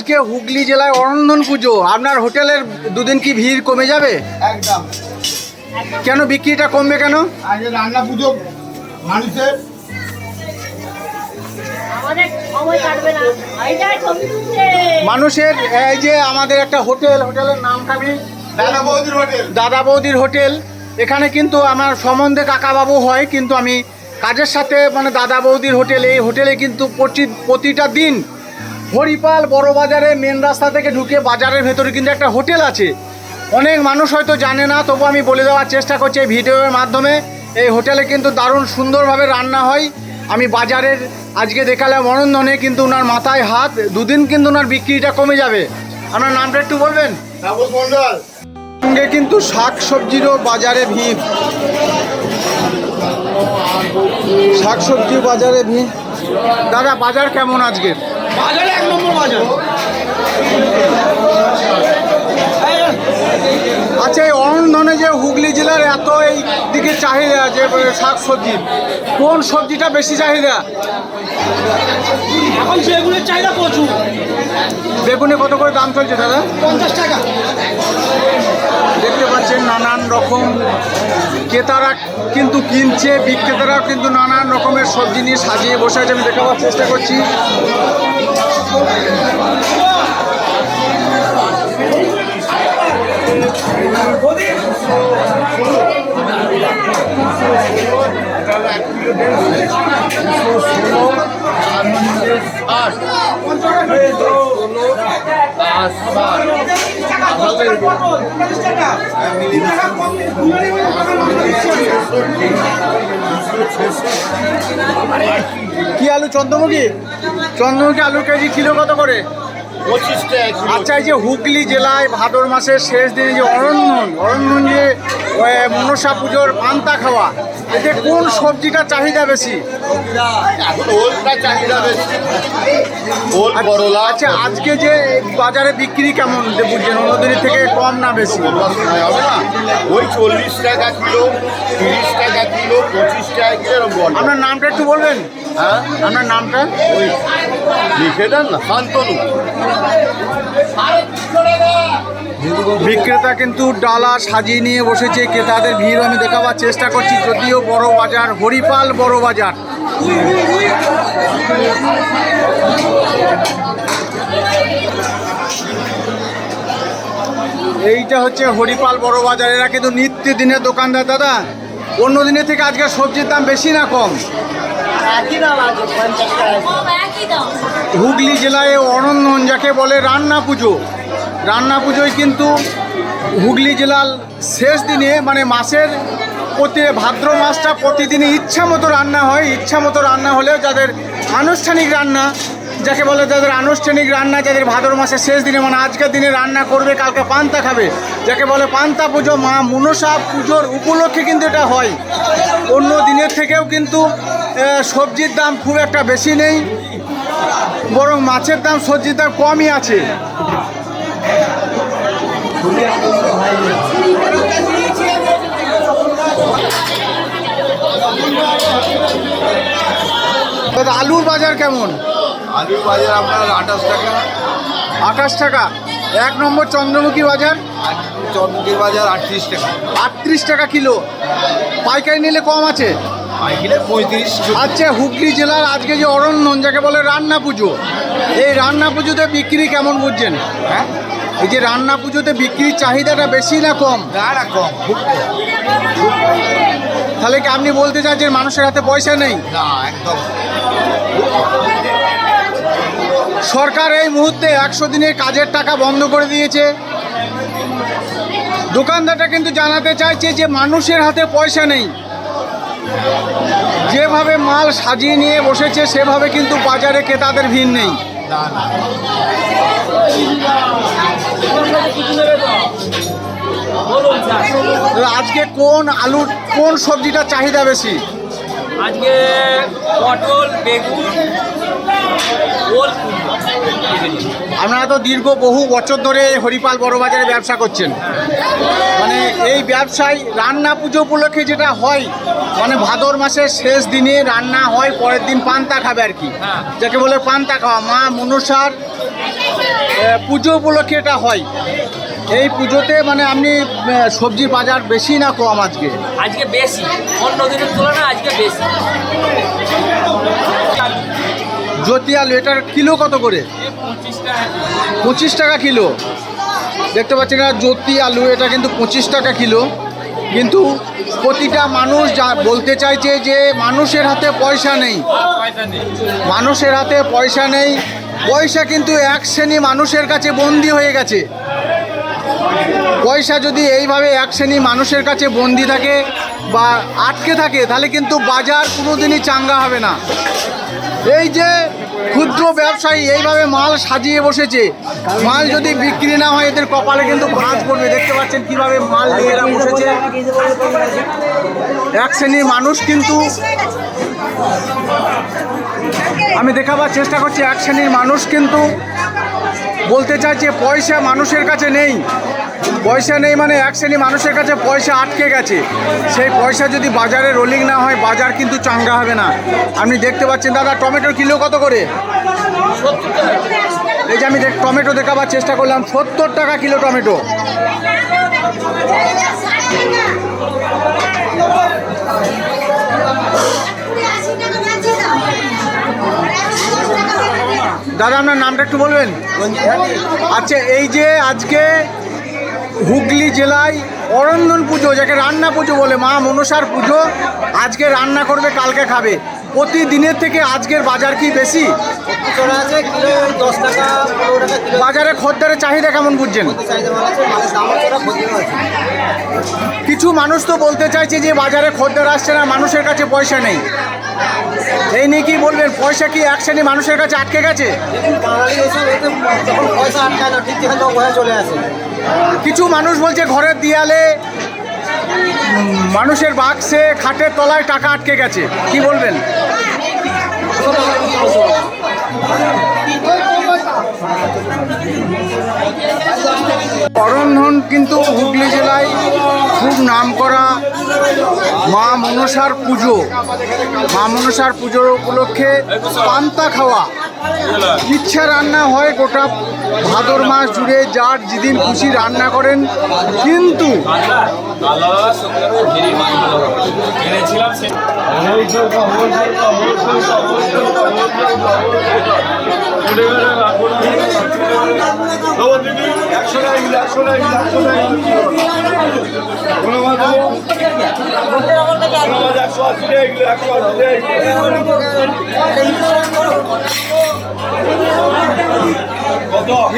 আজকে হুগলি জেলায় অরন্ধন পুজো, আপনার হোটেলের দুদিন কি ভিড় কমে যাবে? একদম। কেন বিক্রিটা কমবে কেন? আজকে রান্না পুজো মানুষের মানুষের এই যে আমাদের একটা হোটেলের নামটা আমি দাদা বৌদির হোটেল। দাদা বৌদির হোটেল। এখানে কিন্তু আমার সম্বন্ধে কাকাবাবু হয়, কিন্তু আমি কাজের সাথে মানে দাদা বৌদির হোটেল, এই হোটেলে কিন্তু প্রতিটা দিন হরিপাল বড় বাজারে মেন রাস্তা থেকে ঢুকে বাজারের ভেতরে কিন্তু একটা হোটেল আছে। অনেক মানুষ হয়তো জানে না, তবু আমি বলে দেওয়ার চেষ্টা করছি এই ভিডিওর মাধ্যমে। এই হোটেলে কিন্তু দারুণ সুন্দরভাবে রান্না হয়। আমি বাজারের আজকে দেখালাম অরন্ধনে, কিন্তু ওনার মাথায় হাত, দুদিন কিন্তু ওনার বিক্রিটা কমে যাবে। আপনার নামটা একটু বলবেন? তাপস মন্ডল। সঙ্গে কিন্তু শাক সবজিরও বাজারে ভিড়, শাক সবজির বাজারে ভিড়। দাদা বাজার কেমন আজকের? বাজারে এক নম্বর বাজার। আচ্ছা, এই অরন্ধনে যে হুগলি জেলার এত এই দিকে চাহিদা যে শাক সবজির, কোন সবজিটা বেশি চাহিদা? এখন বেগুনের চাহিদা প্রচুর। বেগুনে কত করে দাম চলছে দাদা? 50 টাকা। দেখতে পাচ্ছেন নানান রকম ক্রেতারা কিন্তু কিনছে, বিক্রেতারাও কিন্তু নানান রকমের সবজি নিয়ে সাজিয়ে বসে আছে। আমি দেখাবার চেষ্টা করছি। কি আলু? চন্দ্রমুখী আলু কেজি কিলো কত করে? 25 টাকা। আচ্ছা, এই যে হুগলি জেলায় ভাদর মাসের শেষ দিনে যে অরন্ধন যে মনসা পুজোর পান্তা খাওয়া, এতে কোন সবজিটা চাহিদা বেশি? ওলটা চাহিদা বেশি। ওল করলা। আচ্ছা, আজকে যে বাজারে বিক্রি কেমন বুঝছেন? অন্যদিনের থেকে কম না বেশি? হবে না, ওই 40 টাকা কিলো, 30 টাকা কিলো, 25 টাকা কিলো এরকম বল। আপনার নামটা একটু বলবেন? হ্যাঁ, আপনার নামটা? ওই লিখে দেন না, শান্তনু। বিক্রেতা কিন্তু ডালা সাজিয়ে নিয়ে বসেছে, ক্রেতাদের ভিড় আমি দেখাবার চেষ্টা করছি। যদিও বড় বাজার, হরিপাল বড় বাজার। এইটা হচ্ছে হরিপাল বড় বাজার। এরা কিন্তু নিত্যদিনের দোকানদার। দাদা, অন্য দিনের থেকে আজকে সবজির দাম বেশি না কম? হুগলি জেলায় অরন্ধন যাকে বলে রান্না পুজোয় কিন্তু হুগলি জেলার শেষ দিনে মানে মাসের ভাদ্র মাসটা প্রতিদিনই ইচ্ছা মতো রান্না হয়। ইচ্ছা মতো রান্না হলেও যাদের আনুষ্ঠানিক রান্না যাকে বলে, যাদের ভাদ্র মাসের শেষ দিনে মানে আজকের দিনে রান্না করবে, কালকে পান্তা খাবে, যাকে বলে পান্তা পুজো, মা মনসা পুজোর উপলক্ষে কিন্তু এটা হয়। অন্য দিনের থেকেও কিন্তু সবজির দাম খুব একটা বেশি নেই, বরং মাছের দাম, সবজির দাম কমই আছে। আলুর বাজার কেমন? আলুর বাজার আপনার 28 টাকা। 28 টাকা। 1 নম্বর চন্দ্রমুখী বাজার? চন্দ্রমুখীর বাজার 38 টাকা। 38 টাকা কিলো। পাইকারি নিলে কম আছে? পাইকারি 35। আচ্ছা, হুগলি জেলার আজকে যে অরন্ধন যাকে বলে রান্না পুজো, এই রান্না পুজোতে বিক্রি কেমন বুঝছেন? হ্যাঁ, এই যে রান্না পুজোতে বিক্রির চাহিদাটা বেশি না কম? না কম, খুব কম। তাহলে কি আপনি বলতে চাচ্ছেন মানুষের হাতে পয়সা নেই? না, একদম। সরকার এই মুহূর্তে 100 দিনের কাজের টাকা বন্ধ করে দিয়েছে। দোকানদারটা কিন্তু জানাতে চাইছে যে মানুষের হাতে পয়সা নেই। যেভাবে মাল সাজিয়ে নিয়ে বসেছে সেভাবে কিন্তু বাজারে ক্রেতাদের ভিড় নেই। না না, আজকে কোন সবজিটার চাহিদা বেশি? আজকে পটল, বেগুন, ওল। আপনারা তো বহু বছর ধরে হরিপাল বড় বাজারে ব্যবসা করছেন, মানে এই ব্যবসায় রান্না পুজো উপলক্ষে যেটা হয়, মানে ভাদর মাসের শেষ দিনে রান্না হয়, পরের দিন পান্তা খাবে আর কি, যাকে বলে পান্তা খাওয়া, মা মনসার পুজো উপলক্ষে এটা হয়। এই পুজোতে মানে আপনি সবজির বাজার বেশি না কম আজকে? আজকে বেশি, অন্য দিনের তুলনায় আজকে বেশি। জ্যোতি আলু এটার কিলো কত করে? 25 টাকা কিলো। দেখতে পাচ্ছেন না জ্যোতি আলু, এটা কিন্তু 25 টাকা কিলো। কিন্তু প্রতিটা মানুষ যা বলতে চাইছে যে মানুষের হাতে পয়সা নেই, মানুষের হাতে পয়সা নেই। পয়সা কিন্তু এক শ্রেণী মানুষের কাছে বন্দি হয়ে গেছে। পয়সা যদি এইভাবে এক শ্রেণী মানুষের কাছে বন্দি থাকে বা আটকে থাকে তাহলে কিন্তু বাজার কোনোদিনই চাঙ্গা হবে না। এই যে ক্ষুদ্র ব্যবসায়ী এইভাবে মাল সাজিয়ে বসেছে, মাল যদি বিক্রি না হয় এদের কপালে কিন্তু ভাঁজ পড়বে। দেখতে পাচ্ছেন কিভাবে মাল নিয়ে এরা বসেছে। এক শ্রেণীর মানুষ কিন্তু, আমি দেখাবার চেষ্টা করছি, এক শ্রেণীর মানুষ কিন্তু বলতে চাইছে পয়সা মানুষের কাছে নেই। পয়সা নেই মানে এক শ্রেণী মানুষের কাছে পয়সা আটকে গেছে। সেই পয়সা যদি বাজারে রোলিং না হয় বাজার কিন্তু চাঙ্গা হবে না। আপনি দেখতে পাচ্ছেন দাদা টমেটোর কিলো কত করে? এই যে আমি টমেটো দেখাবার চেষ্টা করলাম, 70 টাকা কিলো টমেটো। দাদা আপনার নামটা একটু বলবেন? আচ্ছা, এই যে আজকে হুগলি জেলায় অরন্ধন পুজো, যাকে রান্না পুজো বলে, মা মনসার পুজো, আজকে রান্না করবে কালকে খাবে, প্রতিদিনের থেকে আজকের বাজার কি বেশি? আছে কিলো 10 টাকা 15 টাকা কিলো। বাজারে খদ্দেরের চাহিদা কেমন বুঝছেন? চাহিদা ভালো আছে, মালের দাম ওরা খদ্দের আছে। কিছু মানুষ তো বলতে চাইছে যে বাজারে খদ্দের আসছে না, মানুষের কাছে পয়সা নেই। এই নিয়ে কি বলবেন? পয়সা কি এক শ্রেণী মানুষের কাছে আটকে গেছে? বাঙালি এসব এতে যখন পয়সা আটকায় না ঠিক যেখানে তখন ভয়ে চলে আসে। কিছু মানুষ বলছে ঘরের দেয়ালে, মানুষের বাক্সে, খাটের তলায় টাকা আটকে গেছে, কি বলবেন? অরন্ধন কিন্তু হুগলি জেলায় খুব নামকরা মা মনসার পুজো। মা মনসার পুজোর উপলক্ষে পান্তা খাওয়া, ইচ্ছা রান্না হয় গোটা ভাদর মাস জুড়ে, যার যেদিন খুশি রান্না করেন। কিন্তু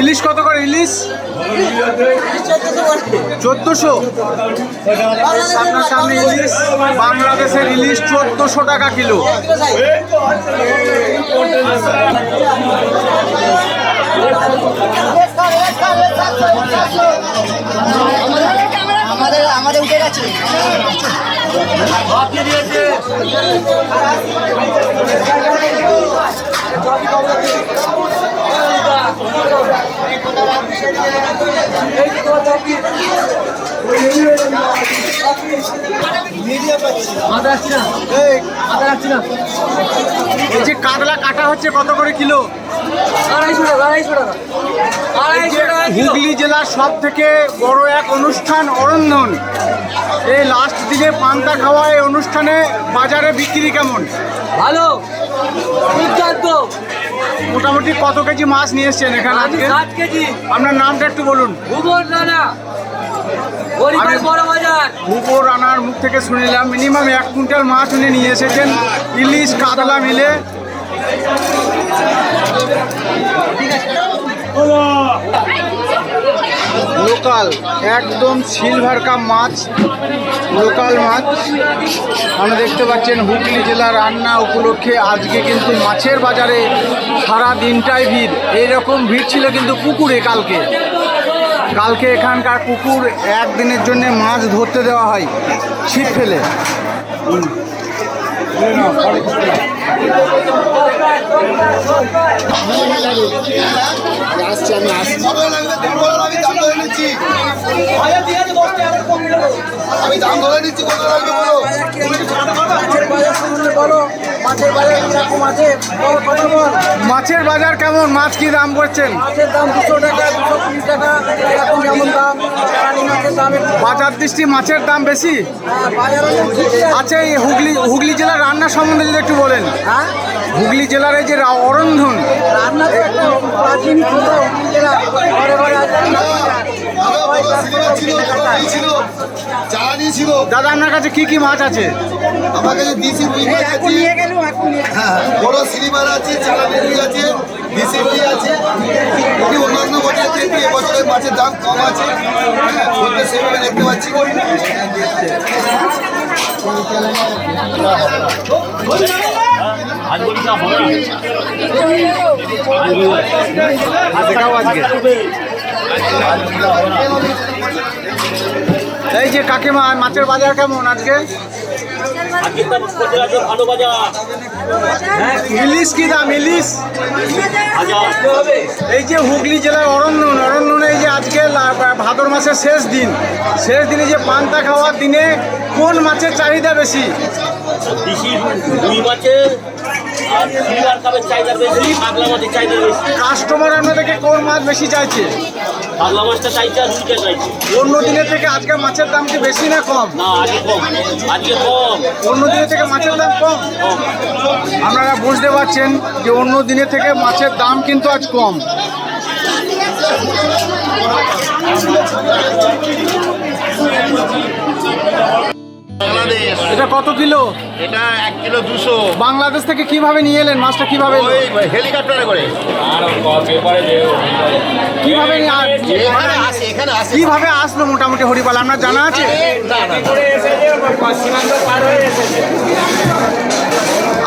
ইলিশ কত করে? ইলিশ 1400। আপনার সামনে ইলিশ, বাংলাদেশের ইলিশ 1400 টাকা কিলো। আমাদের উঠে গেছে। এই যে কাতলা কাটা হচ্ছে কত করে কিলো? 250 টাকা, 250 টাকা। হুগলি জেলার সব থেকে বড় এক অনুষ্ঠান অরন্ধন, এই লাস্ট দিনে পান্তা খাওয়া এই অনুষ্ঠানে বাজারে বিক্রি কেমন? ভালো, দুর্দান্ত। মোটামুটি কত কেজি মাছ নিয়ে এসছেন এখানে আজকে? 7 কেজি। আপনার নামটা একটু বলুন। ভুবন রানা, হরিবার বড় বাজার। ভুবো রানার মুখ থেকে শুনিলাম মিনিমাম 1 কুইন্টাল মাছ উনি নিয়ে এসেছেন, ইলিশ কাতলা মিলে। লোকাল একদম সিলভার কাপ মাছ, লোকাল মাছ। আমরা দেখতে পাচ্ছেন হুগলি জেলার রান্না উপলক্ষে আজকে কিন্তু মাছের বাজারে সারা দিনটাই ভিড়। এইরকম ভিড় ছিল কিন্তু পুকুরে কালকে। কালকে এখানকার পুকুর একদিনের জন্য মাছ ধরতে দেওয়া হয় ছিপ ফেলে। আসছি আমি আসছি। আমি দাম ধরে নিচ্ছি, কত লাগবে বলো। মাছের বাজার সম্বন্ধে বলো, মাছের বাজার কিরকম আছে বল, কথা বল। মাছের বাজার কেমন? মাছ কি দাম করছেন? মাছের দাম 200 টাকা, 220 টাকা, এরকম যেমন দাম। রানী মাছের দাম একটু, বাজার দৃষ্টি মাছের দাম বেশি। বাজার হলে ঠিকই আছে। আচ্ছা, এই হুগলি জেলার রান্না সম্বন্ধে যদি একটু বলেন। হ্যাঁ, হুগলি জেলার এই যে অরন্ধন, রান্না তো একটা প্রাচীন কথা, হুগলি জেলা ঘরে ঘরে আছে। জ্বালানি ছিল দাদা আপনার কাছে কি কি মাছ আছে? আমার কাছে দিশি রুই মাছ এখন আছে, নিয়ে গেল, এখন নিয়ে হ্যাঁ বড় সিলিমার আছে, জ্বালানি রুই আছে, দিশি রুই আছে। এটি অন্যান্য বছরের থেকে এবছরের মাছের দাম কম আছে, হ্যাঁ বলতে সেভাবে দেখতে পাচ্ছি। দেখাও আজকে। এই যে কাকিমা, মাছের বাজার কেমন আজকে? ইলিশ কি দাম? ইলিশ এই যে হুগলি জেলার অরণ্যনে এই যে আজকে ভাদর মাসের শেষ দিনে যে পান্তা খাওয়ার দিনে কোন মাছের চাহিদা বেশি? রুই মাছের আর সিলভার কাপের চাহিদা বেশি, পাগলা মাছের চাহিদা বেশি। কাস্টমার আপনাদেরকে কোন মাছ বেশি চাইছে? পাগলা মাছটা চাইছে আর রুইটা চাইছে। অন্য দিনের থেকে আজকে মাছের দাম কি বেশি না কম? না, আজকে কম, আজকে কম। অন্য দিনের থেকে মাছের দাম কম। আপনারা বুঝতে পারছেন যে অন্য দিনের থেকে মাছের দাম কিন্তু আজ কম। বাংলাদেশ, এটা কত কিলো? এটা 1 কিলো 200। বাংলাদেশ থেকে কিভাবে নিয়ে এলেন মাছটা? কিভাবে এলো? ওই হেলিকপ্টারে করে কিভাবে নিয়ে এখানে আসে। কিভাবে আসলো মোটামুটি হরিপাল আপনার জানা আছে?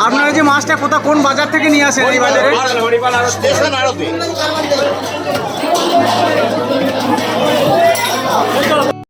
আপনারা যে মাছটা কোন বাজার থেকে নিয়ে আসেন এই বাজারে? স্টেশন আড়তে